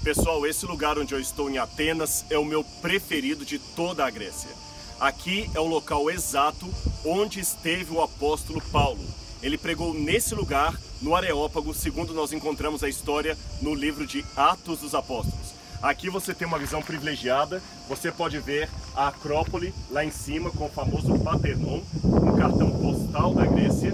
Pessoal, esse lugar onde eu estou em Atenas é o meu preferido de toda a Grécia. Aqui é o local exato onde esteve o apóstolo Paulo. Ele pregou nesse lugar, no Areópago, segundo nós encontramos a história no livro de Atos dos Apóstolos. Aqui você tem uma visão privilegiada, você pode ver a Acrópole lá em cima com o famoso Parthenon, um cartão postal da Grécia.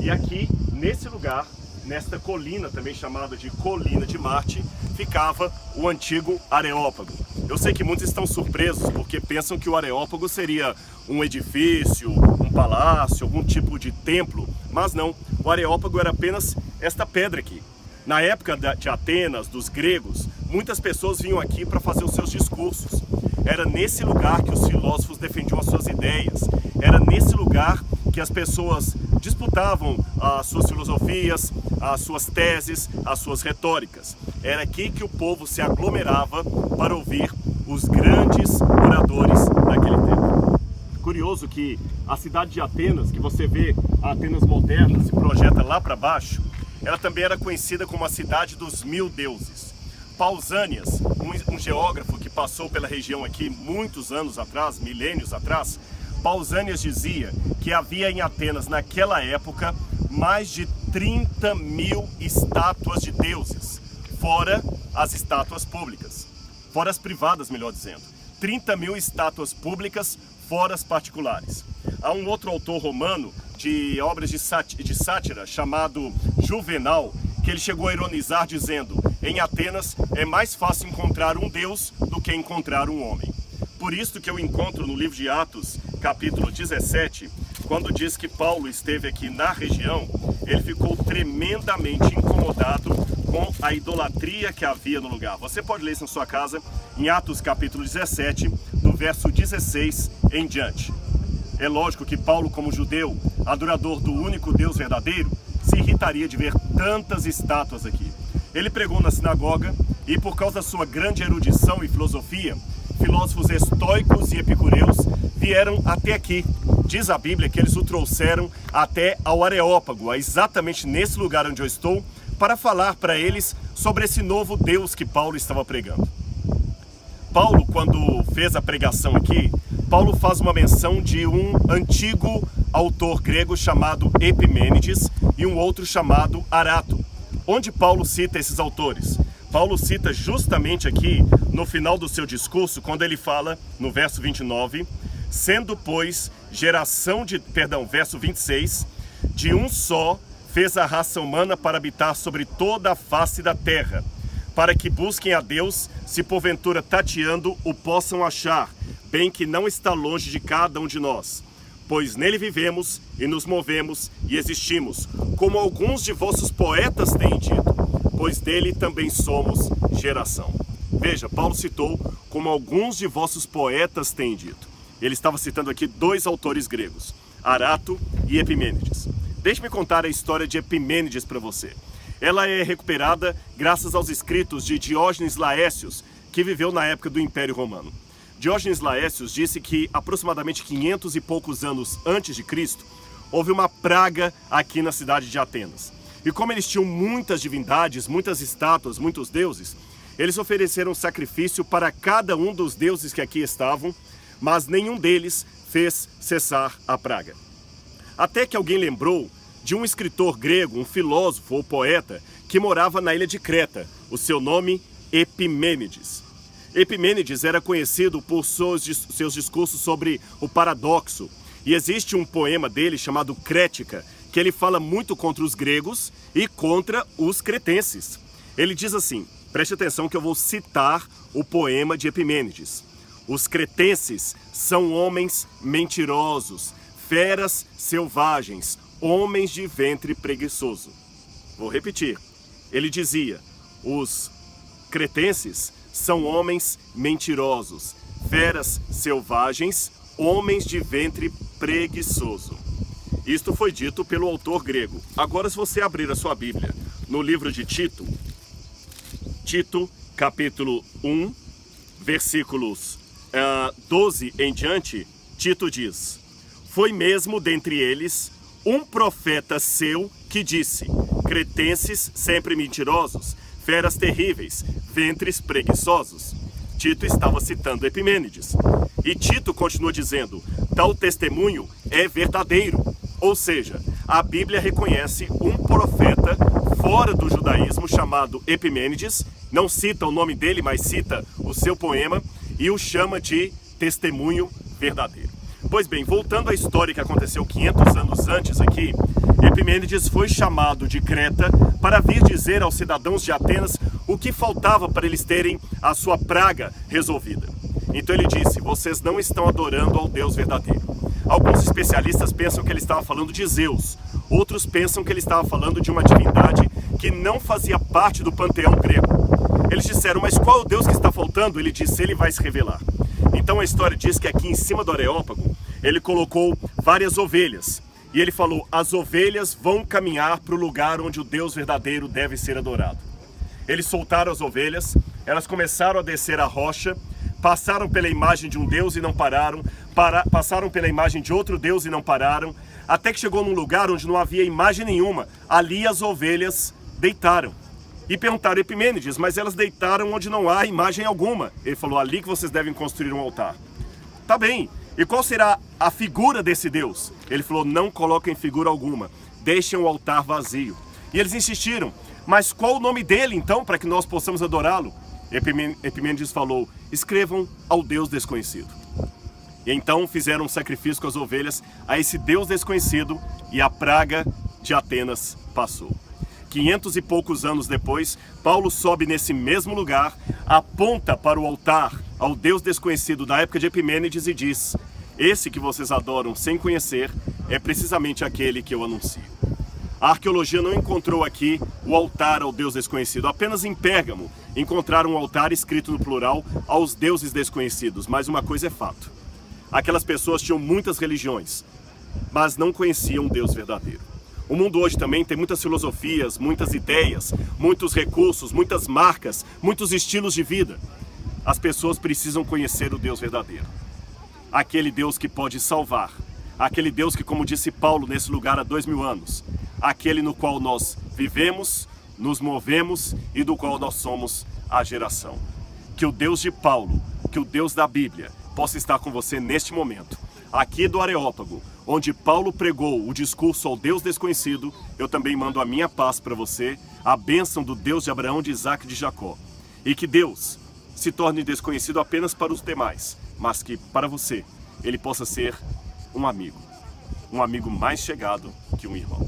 E aqui, nesse lugar, nesta colina, também chamada de Colina de Marte, ficava o antigo Areópago. Eu sei que muitos estão surpresos porque pensam que o Areópago seria um edifício, um palácio, algum tipo de templo, mas não, o Areópago era apenas esta pedra aqui. Na época de Atenas, dos gregos, muitas pessoas vinham aqui para fazer os seus discursos. Era nesse lugar que os filósofos defendiam as suas ideias, era nesse lugar que as pessoas disputavam as suas filosofias, as suas teses, as suas retóricas. Era aqui que o povo se aglomerava para ouvir os grandes oradores daquele tempo. Curioso que a cidade de Atenas, que você vê a Atenas moderna, se projeta lá para baixo, ela também era conhecida como a cidade dos 1000 deuses. Pausanias, um geógrafo que passou pela região aqui muitos anos atrás, milênios atrás, Pausanias dizia que havia em Atenas, naquela época, mais de 30.000 estátuas de deuses, fora as estátuas públicas, fora as privadas, melhor dizendo. 30.000 estátuas públicas, fora as particulares. Há um outro autor romano de obras de sátira, chamado Juvenal, que ele chegou a ironizar dizendo: em Atenas é mais fácil encontrar um deus do que encontrar um homem. Por isso que eu encontro no livro de Atos, capítulo 17, quando diz que Paulo esteve aqui na região, ele ficou tremendamente incomodado com a idolatria que havia no lugar. Você pode ler isso na sua casa, em Atos capítulo 17, do verso 16 em diante. É lógico que Paulo, como judeu, adorador do único Deus verdadeiro, se irritaria de ver tantas estátuas aqui. Ele pregou na sinagoga e, por causa da sua grande erudição e filosofia, filósofos estoicos e epicureus vieram até aqui. Diz a Bíblia que eles o trouxeram até ao Areópago, exatamente nesse lugar onde eu estou, para falar para eles sobre esse novo Deus que Paulo estava pregando. Paulo, quando fez a pregação aqui, Paulo faz uma menção de um antigo autor grego chamado Epimênides e um outro chamado Arato. Onde Paulo cita esses autores? Paulo cita justamente aqui no final do seu discurso, quando ele fala, no verso 29, sendo, pois, verso 26, de um só fez a raça humana para habitar sobre toda a face da terra, para que busquem a Deus, se porventura tateando o possam achar, bem que não está longe de cada um de nós. Pois nele vivemos e nos movemos e existimos, como alguns de vossos poetas têm dito, pois dele também somos geração. Veja, Paulo citou como alguns de vossos poetas têm dito. Ele estava citando aqui dois autores gregos, Arato e Epimênides. Deixe-me contar a história de Epimênides para você. Ela é recuperada graças aos escritos de Diógenes Laércios, que viveu na época do Império Romano. Diógenes Laércios disse que aproximadamente 500 e poucos anos antes de Cristo, houve uma praga aqui na cidade de Atenas. E como eles tinham muitas divindades, muitas estátuas, muitos deuses, eles ofereceram sacrifício para cada um dos deuses que aqui estavam, mas nenhum deles fez cessar a praga. Até que alguém lembrou de um escritor grego, um filósofo ou poeta, que morava na ilha de Creta, o seu nome Epimênides. Epimênides era conhecido por seus discursos sobre o paradoxo, e existe um poema dele chamado Crética, que ele fala muito contra os gregos e contra os cretenses. Ele diz assim, preste atenção que eu vou citar o poema de Epimênides. Os cretenses são homens mentirosos, feras selvagens, homens de ventre preguiçoso. Vou repetir. Ele dizia, os cretenses são homens mentirosos, feras selvagens, homens de ventre preguiçoso. Isto foi dito pelo autor grego. Agora, se você abrir a sua Bíblia no livro de Tito, capítulo 1, versículos 12 em diante, Tito diz: foi mesmo dentre eles um profeta seu que disse: cretenses sempre mentirosos, feras terríveis, ventres preguiçosos. Tito estava citando Epimênides. E Tito continua dizendo, tal testemunho é verdadeiro. Ou seja, a Bíblia reconhece um profeta fora do judaísmo chamado Epimênides, não cita o nome dele, mas cita o seu poema e o chama de testemunho verdadeiro. Pois bem, voltando à história que aconteceu 500 anos antes aqui, Epimênides foi chamado de Creta para vir dizer aos cidadãos de Atenas o que faltava para eles terem a sua praga resolvida. Então ele disse, vocês não estão adorando ao Deus verdadeiro. Alguns especialistas pensam que ele estava falando de Zeus, outros pensam que ele estava falando de uma divindade que não fazia parte do panteão grego. Eles disseram, mas qual é o Deus que está faltando? Ele disse, ele vai se revelar. Então a história diz que aqui em cima do Areópago, ele colocou várias ovelhas. E ele falou, as ovelhas vão caminhar para o lugar onde o Deus verdadeiro deve ser adorado. Eles soltaram as ovelhas, elas começaram a descer a rocha, passaram pela imagem de um Deus e não pararam, passaram pela imagem de outro Deus e não pararam, até que chegou num lugar onde não havia imagem nenhuma. Ali as ovelhas deitaram. E perguntaram, Epimênides, mas elas deitaram onde não há imagem alguma. Ele falou, ali que vocês devem construir um altar. Tá bem, e qual será a figura desse Deus? Ele falou, não coloquem figura alguma, deixem o altar vazio. E eles insistiram, mas qual o nome dele então, para que nós possamos adorá-lo? Epimênides falou, escrevam ao Deus desconhecido. E então fizeram um sacrifício com as ovelhas a esse Deus desconhecido e a praga de Atenas passou. 500 e poucos anos depois, Paulo sobe nesse mesmo lugar, aponta para o altar ao Deus desconhecido da época de Epimênides e diz, esse que vocês adoram sem conhecer é precisamente aquele que eu anuncio. A arqueologia não encontrou aqui o altar ao Deus desconhecido, apenas em Pérgamo encontraram um altar escrito no plural aos deuses desconhecidos, mas uma coisa é fato. Aquelas pessoas tinham muitas religiões, mas não conheciam o Deus verdadeiro. O mundo hoje também tem muitas filosofias, muitas ideias, muitos recursos, muitas marcas, muitos estilos de vida. As pessoas precisam conhecer o Deus verdadeiro. Aquele Deus que pode salvar. Aquele Deus que, como disse Paulo nesse lugar há 2000 anos, aquele no qual nós vivemos, nos movemos e do qual nós somos a geração. Que o Deus de Paulo, que o Deus da Bíblia, possa estar com você neste momento. Aqui do Areópago, onde Paulo pregou o discurso ao Deus desconhecido, eu também mando a minha paz para você, a bênção do Deus de Abraão, de Isaac e de Jacó. E que Deus se torne desconhecido apenas para os demais, mas que para você ele possa ser um amigo mais chegado que um irmão.